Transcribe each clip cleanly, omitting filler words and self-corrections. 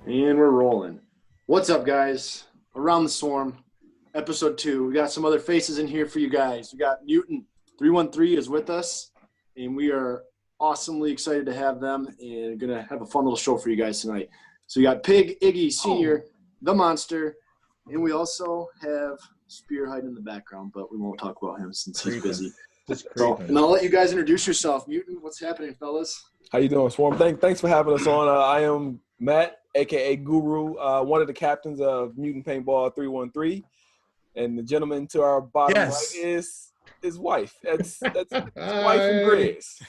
And we're rolling. What's up, guys? Around the Swarm, episode 2. We got some other faces in here for you guys. We got Mutant 313 is with us, and we are awesomely excited to have them and going to have a fun little show for you guys tonight. So you got Pig, Iggy, Senior, the Monster, and we also have Spear hiding in the background, but we won't talk about him since he's busy. So, and I'll let you guys introduce yourself. Mutant, what's happening, fellas? How you doing, Swarm? Thanks for having us on. I am Matt, a.k.a. Guru, one of the captains of Mutant Paintball 313. And the gentleman to our bottom right is his wife. That's his wife and Grizz.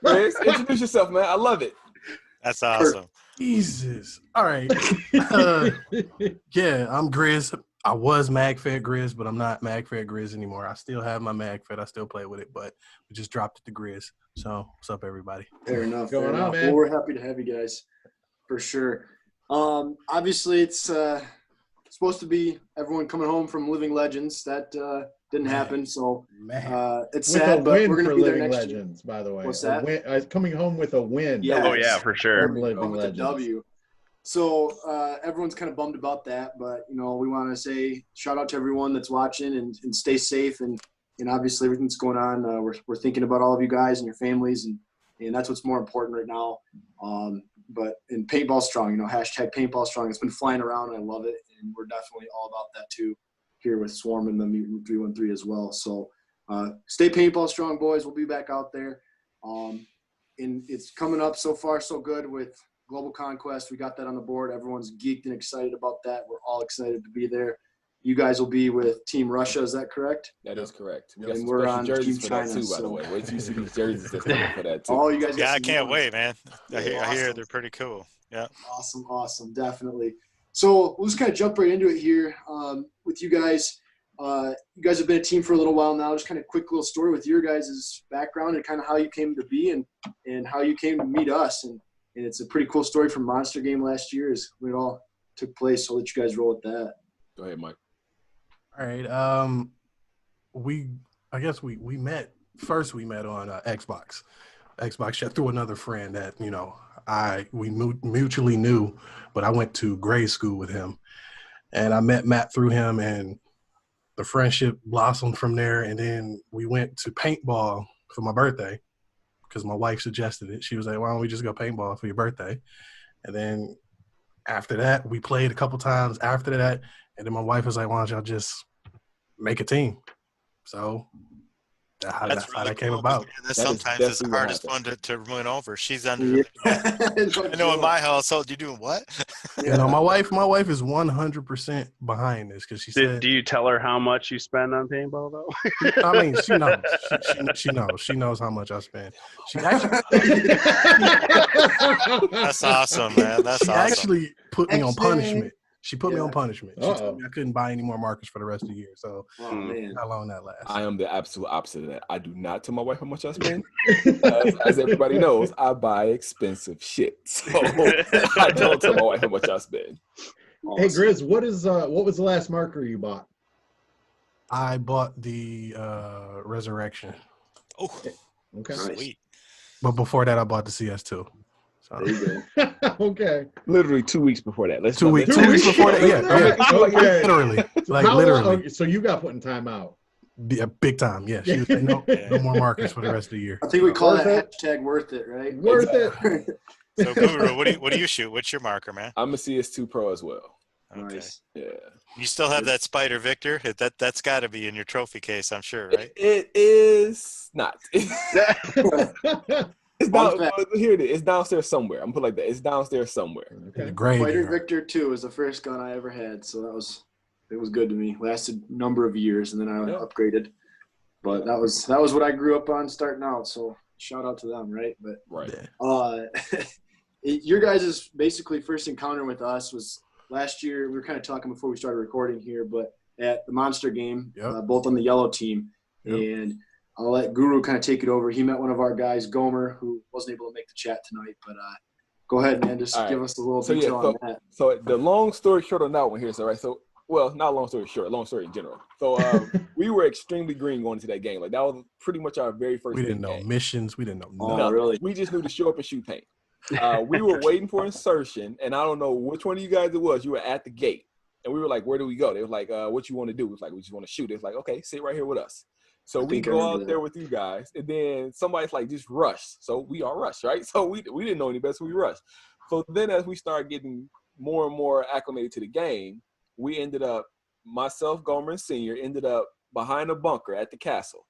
Grizz, introduce yourself, man. I love it. That's awesome. Jesus. All right. Yeah, I'm Grizz. I was MagFed Grizz, but I'm not MagFed Grizz anymore. I still have my MagFed. I still play with it, but we just dropped it to Grizz. So, what's up, everybody? Fair enough. Going on, man? Well, we're happy to have you guys, for sure. Obviously, it's supposed to be everyone coming home from Living Legends. That didn't happen, so it's sad, but we're going to be there next Legends, year. By the way. What's that? Coming home with a win. Yes. Oh, yeah, for sure. From Living With Legends. a W. So everyone's kind of bummed about that, but we want to say shout out to everyone that's watching and stay safe and obviously everything that's going on. We're thinking about all of you guys and your families and that's what's more important right now. But in Paintball Strong, hashtag Paintball Strong. It's been flying around and I love it, and we're definitely all about that too here with Swarm and the Mutant 313 as well. So stay Paintball Strong, boys. We'll be back out there. And it's coming up so far so good with Global Conquest. We got that on the board. Everyone's geeked and excited about that. We're all excited to be there. You guys will be with Team Russia. Is that correct? That is correct. We And got some we're special on jerseys Team for that China, too, by the so- way. Wait till you see these jerseys that's coming for that too. Oh, you guys. Yeah, got I some can't new wait, ones. man. I hear Awesome. they're pretty cool. Yeah. Awesome. Definitely. So we'll just kind of jump right into it here with you guys. You guys have been a team for a little while now. Just kind of quick little story with your guys' background and kind of how you came to be and how you came to meet us. And it's a pretty cool story from Monster Game last year is when it all took place. So I'll let you guys roll with that. Go ahead, Mike. All right. I guess we met first. We met on Xbox. Xbox through another friend that we mutually knew, but I went to grade school with him, and I met Matt through him, and the friendship blossomed from there. And then we went to paintball for my birthday because my wife suggested it. She was like, "Why don't we just go paintball for your birthday?" And then after that, we played a couple times after that. And then my wife was like, "Why don't y'all just make a team?" So that's how that came about. That is sometimes is the definitely what hardest one happened. to win over. She's under. Yeah. I know in my household, you doing what? My wife is 100% behind this because she said. Do you tell her how much you spend on paintball though? I mean, she knows. She knows. She knows how much I spend. She actually. That's awesome, man. That's She awesome. actually put me on punishment. She put me on punishment. She Uh-oh. told me I couldn't buy any more markers for the rest of the year. So Oh, man. how long that lasts? I am the absolute opposite of that. I do not tell my wife how much I spend. As everybody knows, I buy expensive shit. So I don't tell my wife how much I spend. Hey, Grizz, what was the last marker you bought? I bought the Resurrection, Oh, Okay. Nice. sweet. but before that, I bought the CS2. There you go. Okay. Literally 2 weeks before that. Two weeks before that. Yeah. Okay. Literally, like How literally. long- so you got put in timeout. Yeah, big time. Yeah, she was like, no more markers for the rest of the year. I think we call Worth that it? hashtag worth it, right? Worth it. So, Guru, what do you shoot? What's your marker, man? I'm a CS2 Pro as well. Okay. Nice. Yeah. You still have that Spider Victor? That's got to be in your trophy case, I'm sure, right? It is not. It's Fun down, fact. here it is. It's downstairs somewhere. I'm gonna put it like that. It's downstairs somewhere. The Okay. Fighter graveyard. Victor 2 was the first gun I ever had, so it was good to me. Lasted a number of years, and then I Yeah. upgraded. But that was what I grew up on starting out. So shout out to them, right? But Right. Yeah. your guys' basically first encounter with us was last year. We were kind of talking before we started recording here, but at the Monster Game, Yep. both on the yellow team, Yep. and I'll let Guru kind of take it over. He met one of our guys, Gomer, who wasn't able to make the chat tonight, but go ahead, man. Just All right. give us a little So, yeah, detail on that. So the long story short on that one here, so right, so well, not long story short, long story in general. So we were extremely green going into that game. Like that was pretty much our very first We didn't big know game. missions. We didn't know Oh, nothing. really? We just knew to show up and shoot paint. We were waiting for insertion, and I don't know which one of you guys it was. You were at the gate, and we were like, "Where do we go?" They was like, "What you want to do?" It was like, "We just want to shoot." It was like, "Okay, sit right here with us." So we go out there with you guys, and then somebody's like, "Just rush." So we all rushed, right? So we didn't know any better, so we rushed. So then, as we started getting more and more acclimated to the game, we ended up, myself, Gomer, and Senior, ended up behind a bunker at the castle.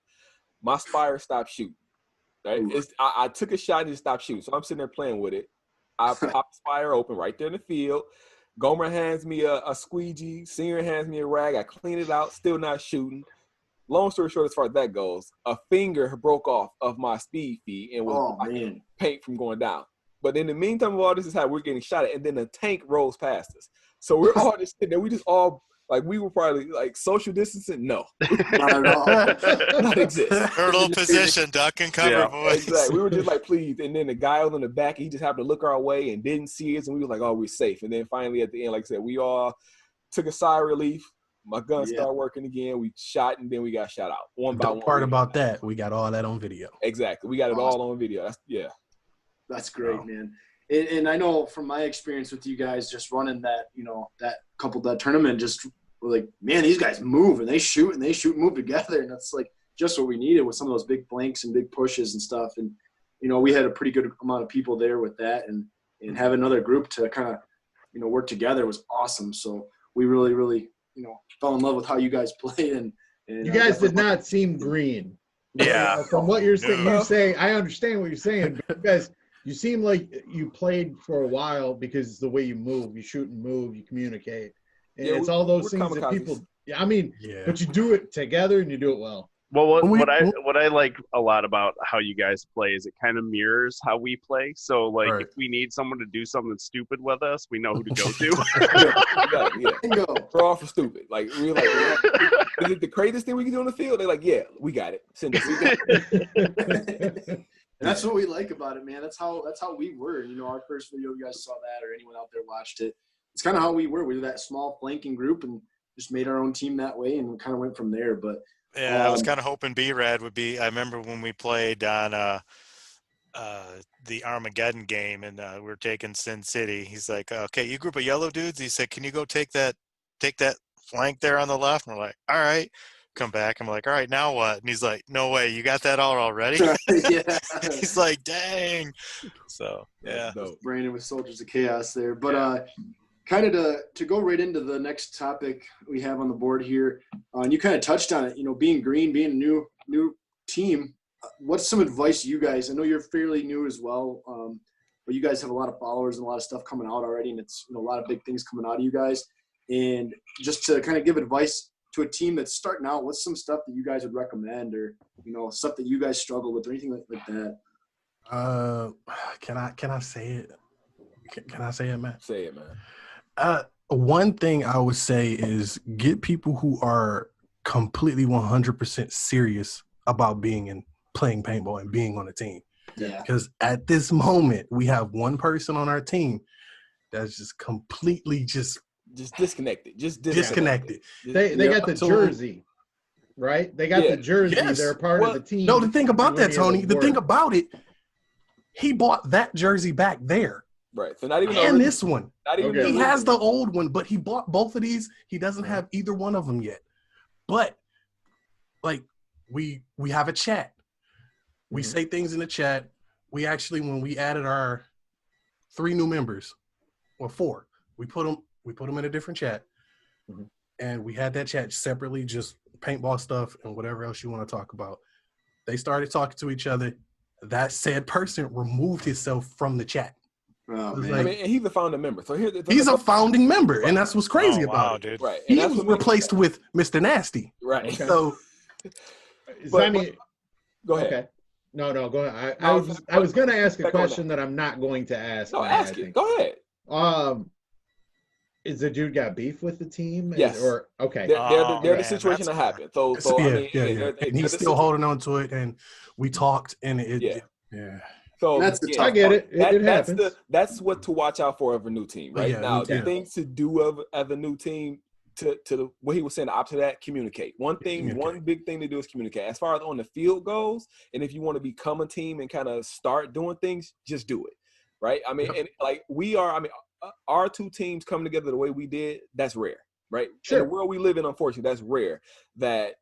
My Spire stopped shooting. Right? I took a shot and just stopped shooting. So I'm sitting there playing with it. I pop Spire open right there in the field. Gomer hands me a squeegee. Senior hands me a rag. I clean it out, still not shooting. Long story short, as far as that goes, a finger broke off of my speed feed and was blocking paint from going down. But in the meantime of all this is how we're getting shot at, and then the tank rolls past us. So we're all just sitting there. We just all, like, we were probably like social distancing. No, not at all. not exist. Turtle position, duck and cover, boys. Exactly. We were just like, please. And then the guy was on the back. He just happened to look our way and didn't see us. And we were like, oh, we're safe. And then finally at the end, like I said, we all took a sigh of relief. My gun started working again. We shot, and then we got shot out one by one. The part about that, we got all that on video. Exactly. We got it all on video. That's great, man. And I know from my experience with you guys just running that, that tournament, just like, man, these guys move and they shoot and move together. And that's like just what we needed with some of those big blanks and big pushes and stuff. And, we had a pretty good amount of people there with that, and have another group to kind of, work together was awesome. So we really, really, fell in love with how you guys played. And you guys did not seem green. Yeah. From what you're saying, I understand what you're saying, but you guys, you seem like you played for a while because it's the way you move. You shoot and move, you communicate. And it's all those things that people but you do it together and you do it well. Well, what I like a lot about how you guys play is it kind of mirrors how we play. So, like, if we need someone to do something stupid with us, we know who to go to. We're all for stupid. Like, we're like, is it the craziest thing we can do on the field? They're like, yeah, we got it. Send it. And that's what we like about it, man. That's how we were. Our first video, you guys saw that, or anyone out there watched it. It's kind of how we were. We were that small flanking group and just made our own team that way, and we kind of went from there. But yeah, I was kind of hoping B-Rad would be. I remember when we played on the Armageddon game, and we were taking Sin City. He's like, "Okay, you group of yellow dudes." He said, "Can you go take that flank there on the left?" And we're like, "All right." Come back. I'm like, "All right, now what?" And he's like, "No way, you got that all already?" He's like, "Dang." So yeah, Brandon with Soldiers of Chaos there, but kind of to go right into the next topic we have on the board here, and you kind of touched on it. Being green, being a new team. What's some advice you guys? I know you're fairly new as well, but you guys have a lot of followers and a lot of stuff coming out already, and it's a lot of big things coming out of you guys. And just to kind of give advice to a team that's starting out, what's some stuff that you guys would recommend, or stuff that you guys struggle with, or anything like that? Can I say it? Can I say it, man? Say it, man. One thing I would say is get people who are completely 100% serious about playing paintball and being on a team. Yeah. Because at this moment, we have one person on our team that's just completely just disconnected. Disconnected. They got the jersey, right? They got the jersey. Yes. They're part of the team. No, the thing about that, Tony, the thing about it, he bought that jersey back there. Right. So not even this one. Not even he has the old one, but he bought both of these. He doesn't have either one of them yet. But like we have a chat. We say things in the chat. We actually, when we added our 3 new members, or 4, we put them in a different chat, and we had that chat separately, just paintball stuff and whatever else you want to talk about. They started talking to each other. That said person removed himself from the chat. Oh, man. I mean, and he's a founding member. So he's a founding member, and that's what's crazy about it. Dude. Right. He was replaced with Mr. Nasty. Right. Okay. So, go ahead. Okay. No, go ahead. I was going to ask a question that I'm not going to ask. No, ask it. Go ahead. Is the dude got beef with the team? Yes. Okay. They're the situation that happened. So yeah. And he's still holding on to it, and we talked, and it. So I get it. It happens. That's what to watch out for of a new team right now. The things to do of a new team, to what he was saying, the opposite of that, communicate. One big thing to do is communicate. As far as on the field goes, and if you want to become a team and kind of start doing things, just do it. right? I mean, and like we are. I mean, our two teams coming together the way we did, that's rare, right? Sure. In the world we live in, unfortunately, that's rare. That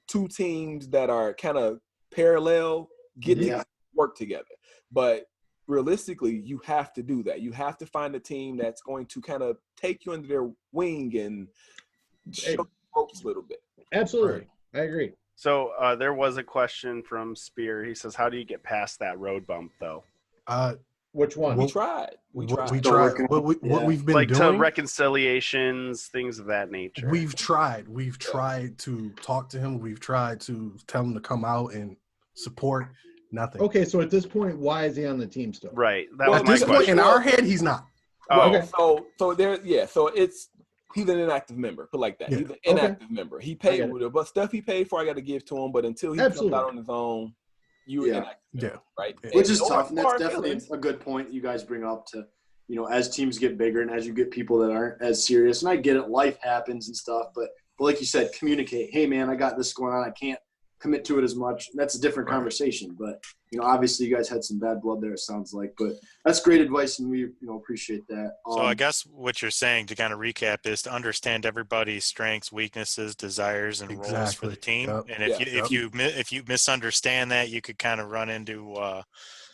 two teams that are kind of parallel get to work together. But realistically, you have to do that. You have to find a team that's going to kind of take you under their wing and show the ropes a little bit. Absolutely. Right. I agree. So there was a question from Spear. He says, how do you get past that road bump, though? Which one? We tried. We tried. What we've been like doing, to reconciliations, things of that nature. We've tried to talk to him. We've tried to tell him to come out and support. Nothing. Okay, so at this point, why is he on the team still? Right. At this point in our head, he's not. Oh, okay. So there, so he's an inactive member. Put like that. Yeah. He's an inactive member. He paid with it, but stuff he paid for, I got to give to him. But until he comes out on his own, you're inactive. Member, right? Which is tough, and that's definitely a good point you guys bring up. To as teams get bigger and as you get people that aren't as serious, and I get it, life happens and stuff. But like you said, communicate. Hey, man, I got this going on. I can't commit to it as much. That's a different conversation. But obviously you guys had some bad blood there, it sounds like. But that's great advice, and we appreciate that. So I guess what you're saying, to kind of recap, is to understand everybody's strengths, weaknesses, desires, and roles for the team. Yep. And if you misunderstand that, you could kind of run into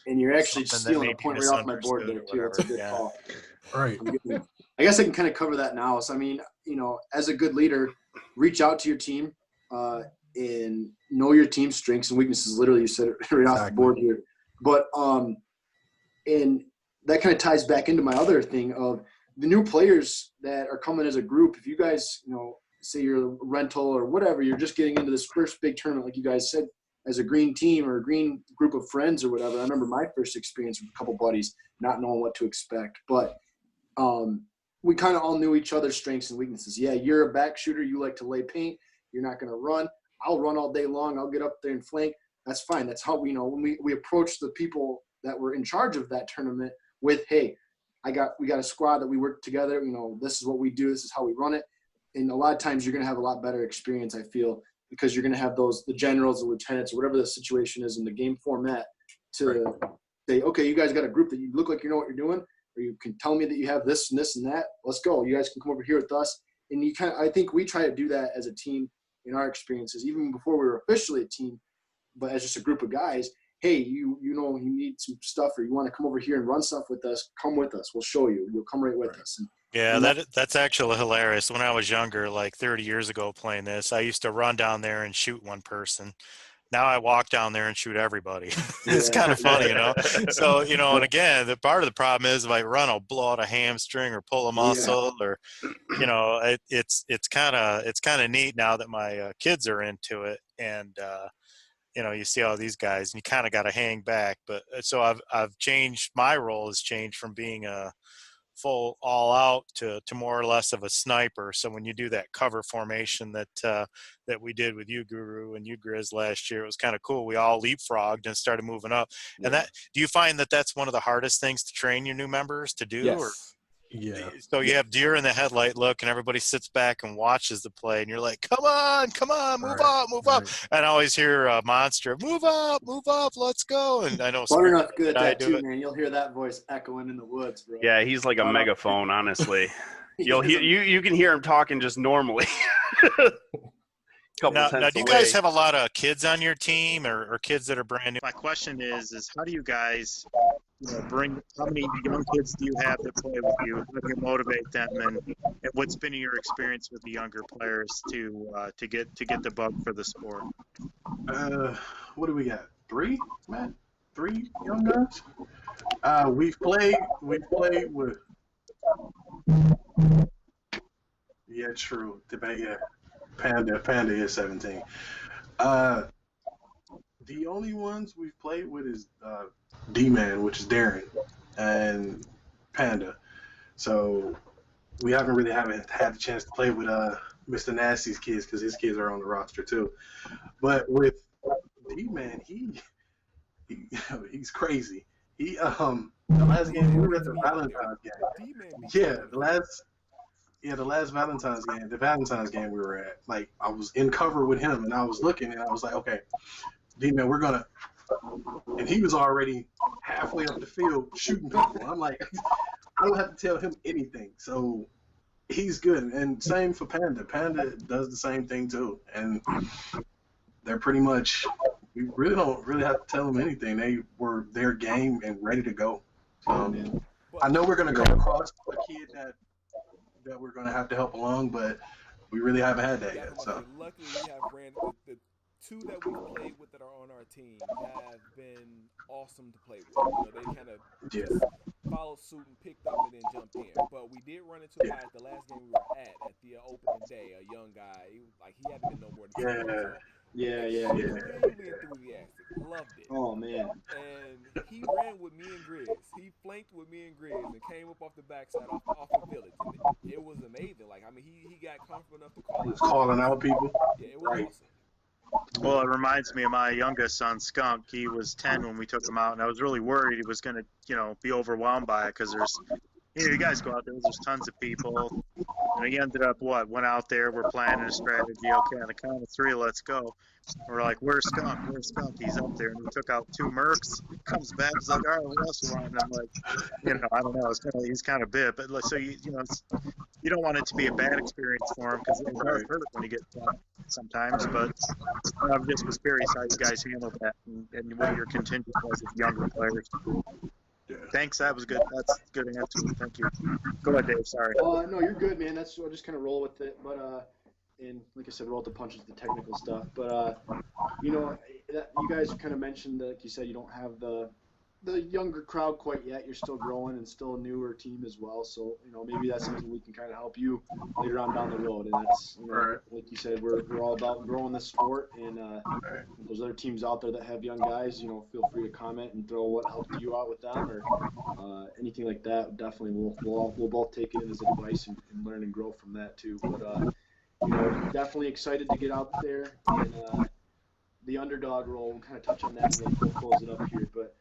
and you're actually stealing a point right off my board there too. That's a good call. All right. I guess I can kind of cover that now. So I mean, as a good leader, reach out to your team and know your team's strengths and weaknesses. Literally, you said it right off the board here. But and that kind of ties back into my other thing of the new players that are coming as a group. If you guys, say you're a rental or whatever, you're just getting into this first big tournament, like you guys said, as a green team or a green group of friends or whatever. I remember my first experience with a couple buddies, not knowing what to expect. But we kind of all knew each other's strengths and weaknesses. Yeah, you're a back shooter. You like to lay paint. You're not going to run. I'll run all day long. I'll get up there and flank. That's fine. That's how we know when we approach the people that were in charge of that tournament with, hey, we got a squad that we work together. This is what we do. This is how we run it. And a lot of times you're going to have a lot better experience, I feel, because you're going to have the generals, the lieutenants, or whatever the situation is in the game format to say, okay, you guys got a group that you look like you know what you're doing, or you can tell me that you have this and this and that. Let's go. You guys can come over here with us. And I think we try to do that as a team in our experiences, even before we were officially a team, but as just a group of guys. Hey, you need some stuff, or you want to come over here and run stuff with us, come with us. We'll show you. You'll come right with us. That's actually hilarious. When I was younger, like 30 years ago playing this, I used to run down there and shoot one person. Now I walk down there and shoot everybody. It's kind of funny, So, and again, the part of the problem is if I run, I'll blow out a hamstring or pull a muscle or, it's kind of neat now that my kids are into it. And, you see all these guys and you kind of got to hang back. But so I've changed, my role has changed from being a full all out to more or less of a sniper. So when you do that cover formation that we did with you, Guru, and you, Grizz, last year, it was kind of cool. We all leapfrogged and started moving up. Yeah. And do you find that that's one of the hardest things to train your new members to do? Yes. Or? Yeah. So you have deer in the headlight look, and everybody sits back and watches the play, and you're like, come on, move up. And I always hear Monster, move up, let's go. And I know Butternut good at that too, man. You'll hear that voice echoing in the woods, bro. Yeah, he's like a megaphone, honestly. You can hear him talking just normally. Now, do you guys have a lot of kids on your team or kids that are brand new? My question is how do you guys bring, how many young kids do you have that play with you? How do you motivate them, and what's been your experience with the younger players to get the bug for the sport? What do we got? 3, man? 3 young guys? We've played with. Yeah, true. Yeah. Panda is 17. The only ones we've played with is D-Man, which is Darren, and Panda. So we haven't really had the chance to play with Mr. Nasty's kids because his kids are on the roster too. But with D-Man, he's crazy. The last game we were at the Valentine's game. The last Valentine's game we were at, like, I was in cover with him, and I was looking, and I was like, okay, D-Man, we're gonna and he was already halfway up the field shooting people. I'm like, I don't have to tell him anything. So he's good. And same for Panda. Panda does the same thing too. And they're pretty much, we really don't really have to tell them anything. They were their game and ready to go. I know we're going to come across a kid that we're going to have to help along, but we really haven't had that yet. So luckily, we have ran the two that we've played with that are on our team have been awesome to play with. You know, they kind of just followed suit and picked up and then jumped in. But we did run into a guy at the last game we were at the opening day, a young guy. He hadn't been no more than 2 years old. Extremely enthusiastic. Loved it. Oh, man. And he ran with me and Grizz. He flanked with me and Grizz and came up off the backside off of Village. And it was amazing. Like, I mean, he got comfortable enough to calling out people. Yeah, it was awesome. Well, it reminds me of my youngest son, Skunk. He was 10 when we took him out, and I was really worried he was going to, be overwhelmed by it because there's, you guys go out there, there's tons of people. And he ended up, went out there, we're planning a strategy. Okay, on the count of 3, let's go. We're like, where's Skunk? Where's Skunk? He's up there. And he took out 2 mercs. Comes back, he's like, all right, what else you want? And I'm like, I don't know. He's kind of bit. But so, you don't want it to be a bad experience for him because it's hard when you get sometimes. But I just was curious how you guys handled that and what your contingent was with younger players. Thanks, that was good. That's a good answer. Thank you. Go ahead, Dave. Sorry. No, you're good, man. I'll just kind of roll with it. But and like I said, roll with the punches, the technical stuff. But you guys kind of mentioned that, like you said, you don't have the younger crowd quite yet. You're still growing and still a newer team as well. So maybe that's something we can kind of help you later on down the road. And that's like you said, we're all about growing this sport. And if there's other teams out there that have young guys, feel free to comment and throw what helped you out with them or anything like that. Definitely, we'll both take it as advice and learn and grow from that too. But definitely excited to get out there and the underdog role. We'll kind of touch on that and we'll close it up here, but.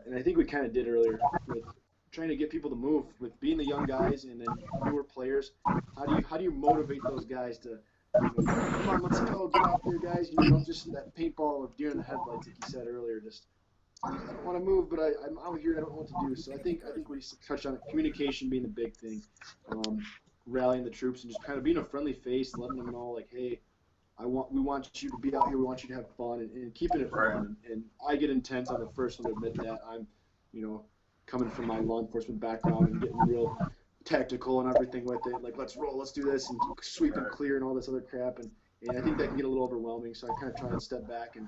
And I think we kind of did earlier with trying to get people to move, with being the young guys and then newer players. How do you motivate those guys to, come on, let's go, get out there, guys. Just that paintball of deer in the headlights, like you said earlier. Just I don't want to move, but I'm out here. I don't know what to do. So I think we touched on it, communication being the big thing, rallying the troops and just kind of being a friendly face, letting them know like, hey. We want you to be out here. We want you to have fun and keeping it fun. And I get intense. I'm the first one to admit that. I'm, coming from my law enforcement background and getting real tactical and everything with it. Like, let's roll, let's do this, and sweep and clear and all this other crap. And I think that can get a little overwhelming. So I kind of try and step back and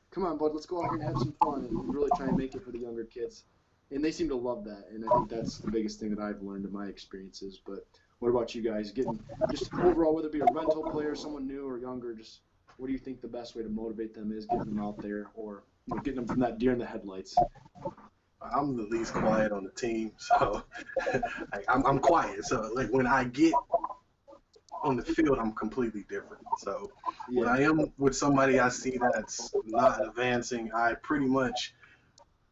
come on, bud, let's go out here and have some fun and really try and make it for the younger kids. And they seem to love that. And I think that's the biggest thing that I've learned in my experiences. But what about you guys? Getting just overall, whether it be a rental player, someone new or younger, just what do you think the best way to motivate them is? Getting them out there or getting them from that deer in the headlights? I'm the least quiet on the team, so I'm quiet. So like when I get on the field, I'm completely different. So when I am with somebody I see that's not advancing, I pretty much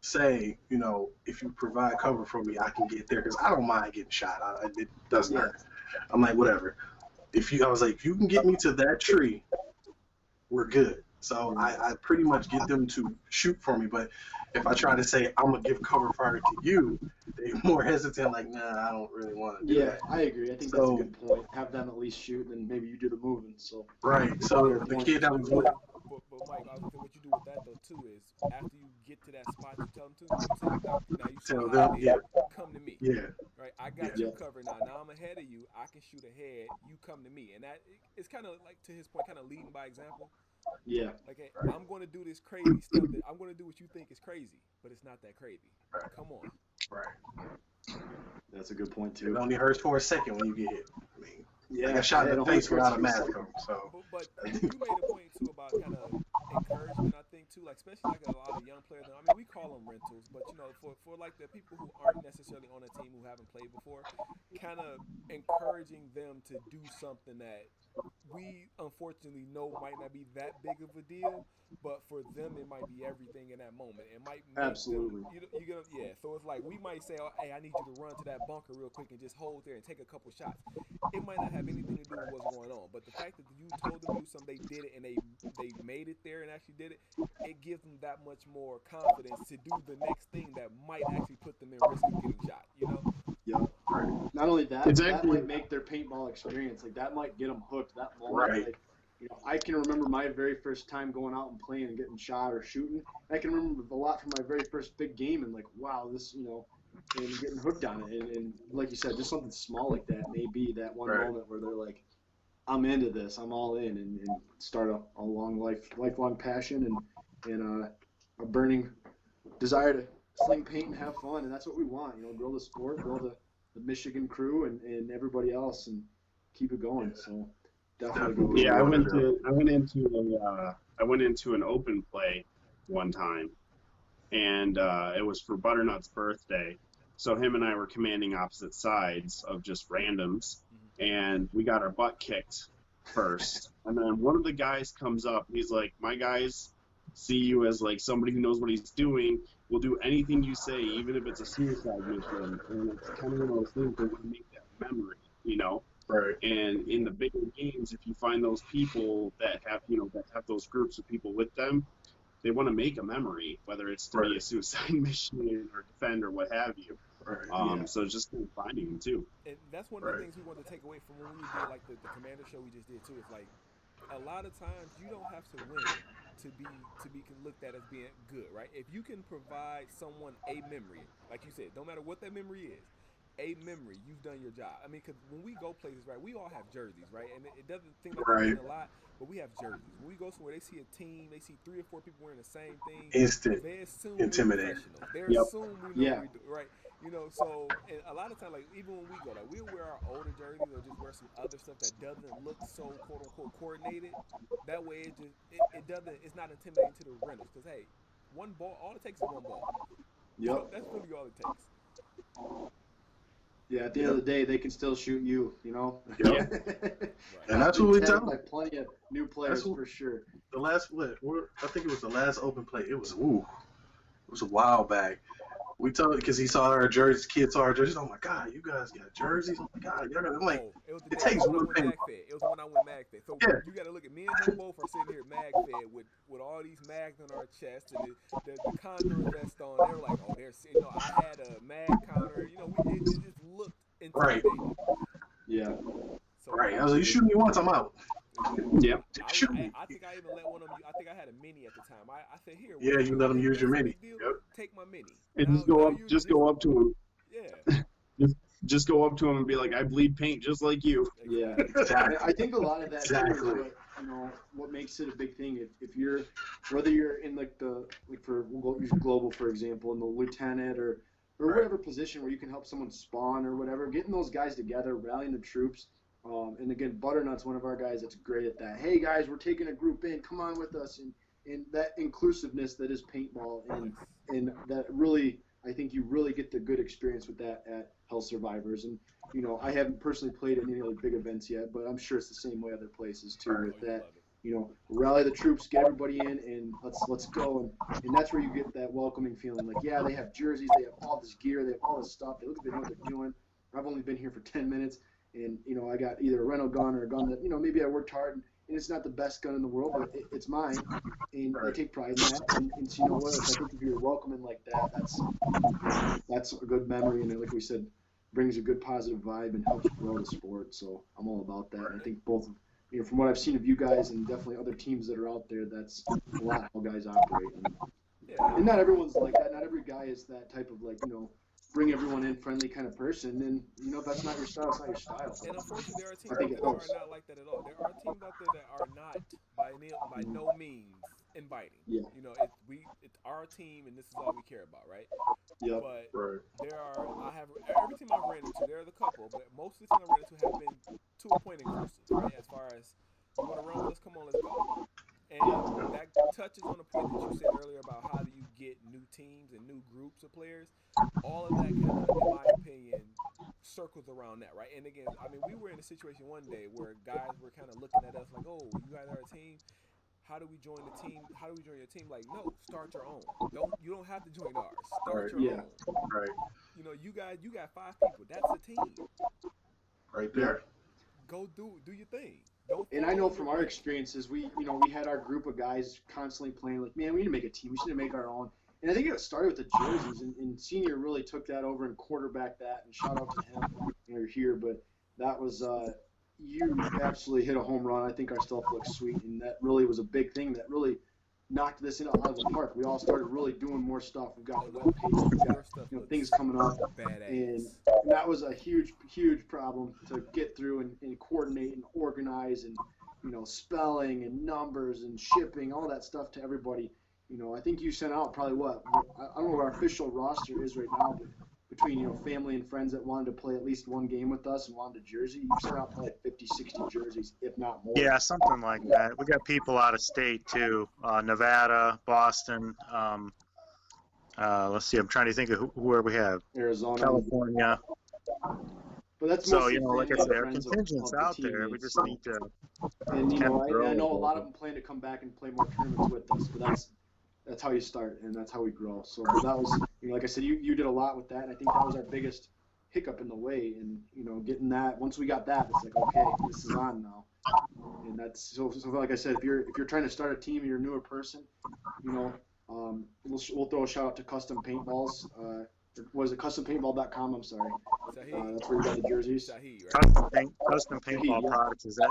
say, if you provide cover for me, I can get there because I don't mind getting shot. It doesn't hurt. I'm like, whatever. I was like, if you can get me to that tree, we're good. So I pretty much get them to shoot for me. But if I try to say I'm gonna give cover fire to you, they're more hesitant. Like, nah, I don't really want to do that. Yeah, I agree. I think that's a good point. Have them at least shoot, and then maybe you do the moving. So right. So the kid that was with. But Mike, I was thinking what you do with that though too is after you get to that spot you tell them to, you say, now you tell them, come to me. Yeah. Right. I got you covered now. Now I'm ahead of you. I can shoot ahead. You come to me, and that it's kind of like to his point, kind of leading by example. Yeah. Like, hey, I'm going to do this crazy stuff. I'm going to do what you think is crazy, but it's not that crazy. Right. Come on. Right. That's a good point too. It only hurts for a second when you get hit. I mean, I got shot in the face without a mask on. So. But you made a point too about kind of encouragement. I think too, like especially like a lot of young players. I mean, we call them rentals, but for like the people who aren't necessarily on a team who haven't played before, kind of encouraging them to do something that we unfortunately know might not be that big of a deal, but for them it might be everything in that moment. It might make Absolutely. them you get yeah. So it's like we might say, oh, hey, I need you to run to that bunker real quick and just hold there and take a couple shots. It might not have anything to do with what's going on, but the fact that you told them to do something, they did it, and they made it there and actually did it. It gives them that much more confidence to do the next thing that might actually put them in risk of getting shot. You know. Yeah. Not only that, that might make their paintball experience, like that might get them hooked. That moment, like, you know, I can remember my very first time going out and playing and getting shot or shooting. I can remember a lot from my very first big game and like, wow, this, you know, and getting hooked on it. And like you said, just something small like that may be that one moment where they're like, I'm into this, I'm all in, and start a long lifelong passion and a burning desire to sling paint and have fun. And that's what we want, you know, grow the sport, grow the Michigan crew and everybody else, and keep it going. So definitely. Yeah, I went into an open play one time, and it was for Butternut's birthday. So him and I were commanding opposite sides of just randoms, and we got our butt kicked first. And then one of the guys comes up. He's like, "My guys see you as like somebody who knows what he's doing. Will do anything you say, even if it's a suicide mission." And it's kind of one of those things that we make that memory, you know. Right. And in the bigger games, if you find those people that have, you know, that have those groups of people with them, they want to make a memory, whether it's to be a suicide mission or defend or what have you. Right. So it's just finding them too. And that's one of the things we want to take away from when we did like the Commander show we just did too. Is like a lot of times you don't have to win to be looked at as being good, right? If you can provide someone a memory, like you said, no matter what that memory is, a memory, you've done your job. I mean, because when we go places, right, we all have jerseys, right? And it doesn't seem like we win a lot, but we have jerseys. When we go somewhere, they see a team, they see 3 or 4 people wearing the same thing. Instant they assume intimidating. They assume we know what we do, right? You know, so and a lot of times, like even when we go, like we'll wear our older jerseys or just wear some other stuff that doesn't look so quote unquote coordinated. That way, it doesn't. It's not intimidating to the rentals because hey, one ball, all it takes is one ball. Yep. That's really all it takes. Yeah, at the end of the day, they can still shoot you, you know? Yep. And that's what we tell them. Like plenty of new players for sure. The last, I think it was the last open play. It was a while back. We told him because he saw our jerseys, kids saw our jerseys. Oh my God, you guys got jerseys! Oh my God, I'm like, it takes one thing. It was when I went MagFed. So you got to look at me and him both are sitting here at MagFed with all these mags on our chests and the condor vest on. They were like, oh, there's, you know, I had a mag counter. You know, it just looked intimidating. Yeah. So, I was like, you shoot me once, I'm out. Yeah. I think I even let one of them. I think I had a mini at the time. I said, "Here." Yeah, you let them use your mini. Yep. Take my mini. And just go up to him. Yeah. Just go up to him and be like, "I bleed paint just like you." Yeah. Exactly. I think a lot of that is what makes it a big thing. If you're, whether you're in we'll use global for example, in the lieutenant or whatever position where you can help someone spawn or whatever, getting those guys together, rallying the troops. And again, Butternut's one of our guys that's great at that. Hey guys, we're taking a group in. Come on with us, and that inclusiveness that is paintball, and that really, I think you really get the good experience with that at Hell Survivors. And you know, I haven't personally played at any like big events yet, but I'm sure it's the same way other places too. With that, you know, rally the troops, get everybody in, and let's go. And that's where you get that welcoming feeling. Like, yeah, they have jerseys, they have all this gear, they have all this stuff. They look like they know what they're doing. I've only been here for 10 minutes. And, you know, I got either a rental gun or a gun that, you know, maybe I worked hard, and it's not the best gun in the world, but it's mine, and I take pride in that. And so, you know what, I think if you're welcoming like that, that's a good memory, and like we said, brings a good positive vibe and helps grow the sport. So I'm all about that. And I think both, you know, from what I've seen of you guys and definitely other teams that are out there, that's a lot how guys operate. And not everyone's like that. Not every guy is that type of, like, you know, bring everyone in friendly kind of person, and you know if that's not your style, it's not your style. And unfortunately, there are teams out there that are not like that at all. There are teams out there that are not by no means inviting. Yeah. You know, it's our team, and this is all we care about, right? Yeah. But there are every team I've ran into, there are the couple, but most of the teams I've ran into have been to a point inclusive, right? As far as you want to run with us, come on, let's go. And that touches on the point that you said earlier about how do you get new teams and new groups of players. All of that kind of, in my opinion, circles around that, right? And again, I mean, we were in a situation one day where guys were kind of looking at us like, "Oh, you guys are a team. How do we join the team? How do we join your team?" Like, no, start your own. You don't have to join ours. Start your own. Right. You know, you got 5 people. That's a team. Right there. Go do your thing. Don't. And I know from our experiences, we had our group of guys constantly playing like, man, we need to make a team. We should make our own. And I think it started with the jerseys, and Senior really took that over and quarterbacked that. And shout out to him. You're here, but that was you absolutely hit a home run. I think our stuff looks sweet, and that really was a big thing that really knocked this out of the park. We all started really doing more stuff. We've got the web page, we've got things coming up, and that was a huge problem to get through and coordinate and organize, and spelling and numbers and shipping, all that stuff to everybody. I think you sent out probably I don't know what our official roster is right now, but between family and friends that wanted to play at least one game with us and wanted a jersey, you sent out probably 50, 60 jerseys, if not more. Yeah, something like that. We got people out of state too, Nevada, Boston. Let's see, I'm trying to think of where we have. Arizona, California. But that's so like I said, our contingent's out there. We just need to. And I know a lot of them plan to come back and play more tournaments with us, but that's how you start, and that's how we grow. So that was, like I said, you did a lot with that, and I think that was our biggest hiccup in the way. And getting that, once we got that, it's like, okay, this is on now. And that's so like I said, if you're trying to start a team, you're a newer person, we'll throw a shout out to Custom Paintballs. Was it custompaintball.com? I'm sorry. That's where you got the jerseys. Custom Paintball products. Is that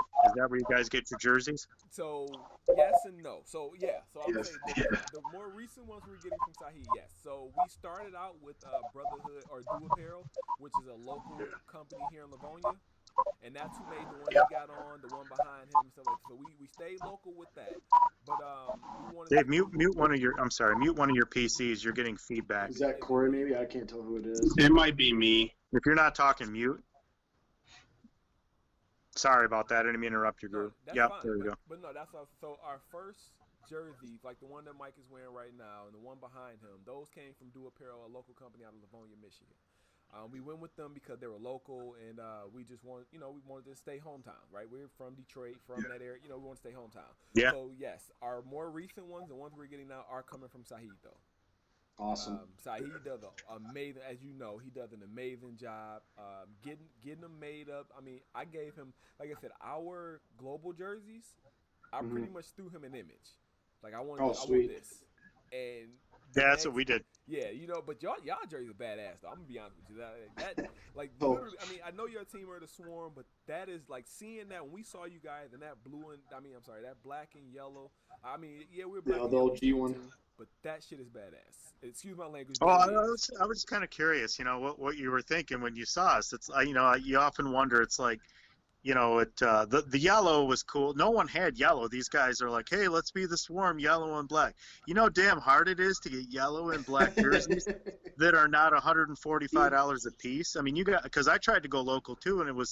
where you guys get your jerseys? So yes and no. So yeah. So I would say the more recent ones we're getting from Sahid, yes. So we started out with Brotherhood or Do Apparel, which is a local company here in Livonia. And that's who made the one he got on, the one behind him, stuff like that. So we stayed local with that. But we wanted Dave, mute one of your PCs. You're getting feedback. Is that Corey maybe? I can't tell who it is. It might be me. If you're not talking, mute. Sorry about that. I didn't mean to interrupt your group. Yep, fine, there we go. But no, that's also, so our first jerseys, like the one that Mike is wearing right now and the one behind him, those came from Do Apparel, a local company out of Livonia, Michigan. We went with them because they were local, and we just wanted, we wanted to stay hometown, right? We're from Detroit, from that area, we want to stay hometown. Yeah. So yes, our more recent ones, the ones we're getting now, are coming from Sahid though. Awesome. Sahid does amazing, as you know, he does an amazing job getting them made up. I mean, I gave him, like I said, our global jerseys. I pretty much threw him an image, like I want this, and that's what we did. Yeah, but y'all jerseys are badass though. I'm gonna be honest with you. That like literally, I mean, I know you're a team of the Swarm, but that is like seeing that when we saw you guys and that that black and yellow. I mean, yeah, we're black and the yellow OG one. too, but that shit is badass. Excuse my language. Oh, I was kind of curious, what you were thinking when you saw us. It's you often wonder. It's like, the yellow was cool. No one had yellow. These guys are like, hey, let's be the Swarm, yellow and black. You know, damn hard it is to get yellow and black jerseys that are not $145 a piece. I mean, because I tried to go local too, and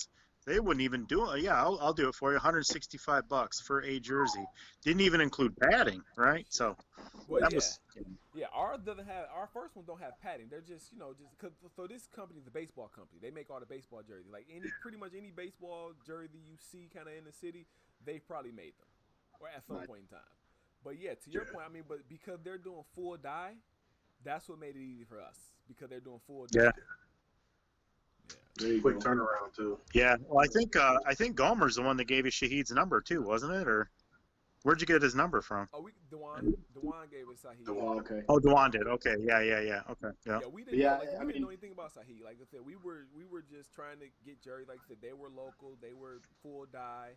they wouldn't even do it. Yeah, I'll do it for you. $165 for a jersey. Didn't even include padding, right? So our first ones don't have padding. They're just so this company is a baseball company. They make all the baseball jerseys. Like pretty much any baseball jersey you see kind of in the city, they've probably made them or at some point in time. But yeah, to your point, I mean, but because they're doing full dye, that's what made it easy for us because they're doing full dye. Yeah. Quick turnaround too. Yeah, well, I think Gomer's the one that gave you Shahid's number too, wasn't it? Or where'd you get his number from? Oh, Dewan gave us Sahid. Oh, okay. Oh, Dewan did. Okay, yeah. Okay, yeah. Yeah, we didn't. We didn't know anything about Sahid. Like I said, we were just trying to get jerseys. Like I said, they were local. They were full dye,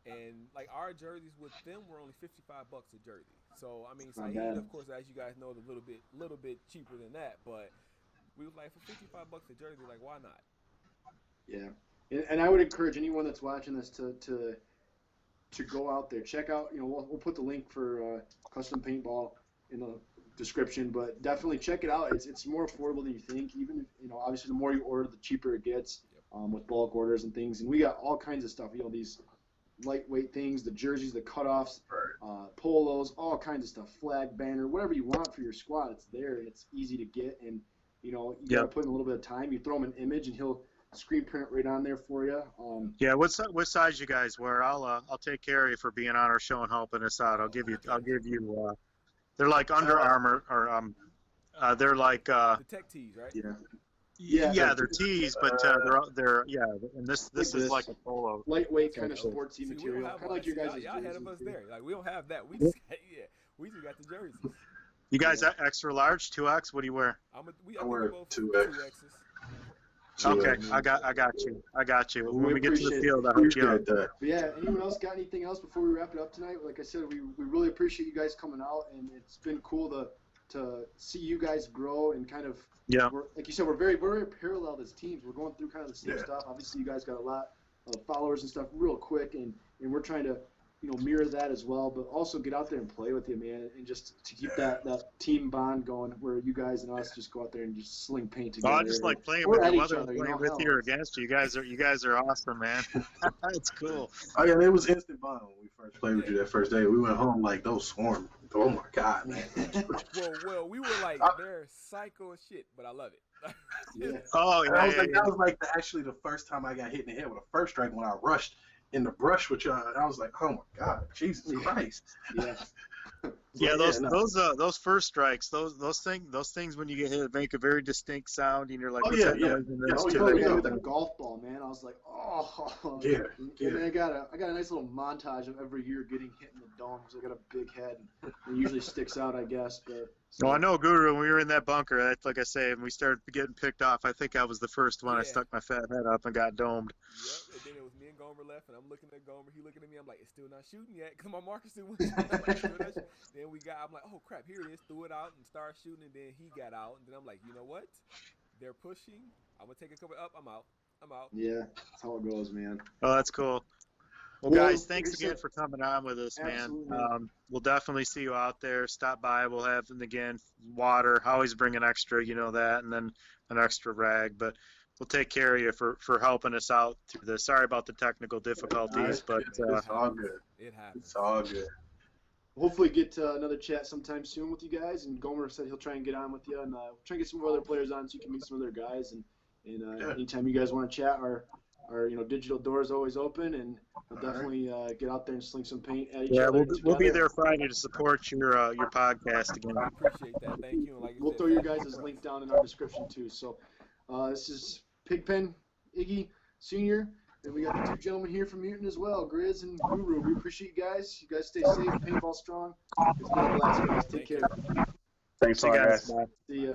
and like our jerseys with them were only $55 a jersey. So I mean, Sahid, of course, as you guys know, is a little bit cheaper than that, but we was like, for $55 a jersey, like, why not? Yeah, and I would encourage anyone that's watching this to go out there, check out. We'll put the link for Custom Paintball in the description, but definitely check it out. It's more affordable than you think. Even obviously, the more you order, the cheaper it gets with bulk orders and things. And we got all kinds of stuff. These lightweight things, the jerseys, the cutoffs, polos, all kinds of stuff, flag, banner, whatever you want for your squad, it's there and it's easy to get. And you know, you gotta put in a little bit of time. You throw him an image and he'll screen print right on there for you. What size you guys wear? I'll take care of you for being on our show and helping us out. I'll give you. They're like Under Armour or they're like the tech tees, right? Yeah, they're tees, but they're and this is like a polo, lightweight kind of sportsy material, kind of like your guys' y'all ahead of us there. Like we don't have that. We just got the jerseys. You guys extra large, 2X? What do you wear? I wear 2X. Okay, I got you. When we get to the field, I'll hook you up. But yeah, anyone else got anything else before we wrap it up tonight? Like I said, we really appreciate you guys coming out, and it's been cool to see you guys grow and kind of, like you said, we're very, very parallel as teams. We're going through kind of the same stuff. Obviously, you guys got a lot of followers and stuff real quick, and we're trying to, you know, mirror that as well, but also get out there and play with you, man, and just to keep that team bond going where you guys and us just go out there and just sling paint together. I just like playing with you, whether I'm playing with you or against you. You guys are awesome, man. It's cool. Oh yeah, it was instant bond when we first played with you that first day. We went home like those swarm. Oh my god, man. well, we were like, they're psycho as shit, but I love it. That was like actually the first time I got hit in the head with a first strike when I rushed in the brush with y'all. I was like, oh my god, Jesus Christ. Those first strikes, those things when you get hit make a very distinct sound, and you're like, with a golf ball, man. I was like, And I got a nice little montage of every year getting hit in the dome because I got a big head. And it usually sticks out, I guess. But no, I know, Guru. When we were in that bunker, like I say, and we started getting picked off, I think I was the first one. I stuck my fat head up and got domed. Yep, and then it was me and Gomer left, and I'm looking at Gomer. He looking at me. I'm like, it's still not shooting yet, because my marker still wasn't shooting. Then I'm like, oh crap, here it is. Threw it out and started shooting, and then he got out. And then I'm like, you know what? They're pushing. I'm gonna take a couple up. I'm out. Yeah, that's how it goes, man. Oh, that's cool. Well, guys, thanks again for coming on with us, man. We'll definitely see you out there. Stop by. We'll have, again, water. I always bring an extra, you know that, and then an extra rag. But we'll take care of you for helping us out through this. Sorry about the technical difficulties, but it's all good. It happens. It's all good. Hopefully get another chat sometime soon with you guys. And Gomer said he'll try and get on with you, and try and get some other players on so you can meet some other guys. And anytime you guys want to chat, our digital door is always open, and we'll definitely get out there and sling some paint at each other. We'll be there Friday to support your podcast again. I appreciate that. Thank you. We'll throw your guys' link down in our description too. So this is Pigpen Iggy Sr., and we got the two gentlemen here from Mutant as well, Grizz and Guru. We appreciate you guys. You guys stay safe, paintball strong. It's been a blast, guys. Take care. Thanks a lot, guys. See ya.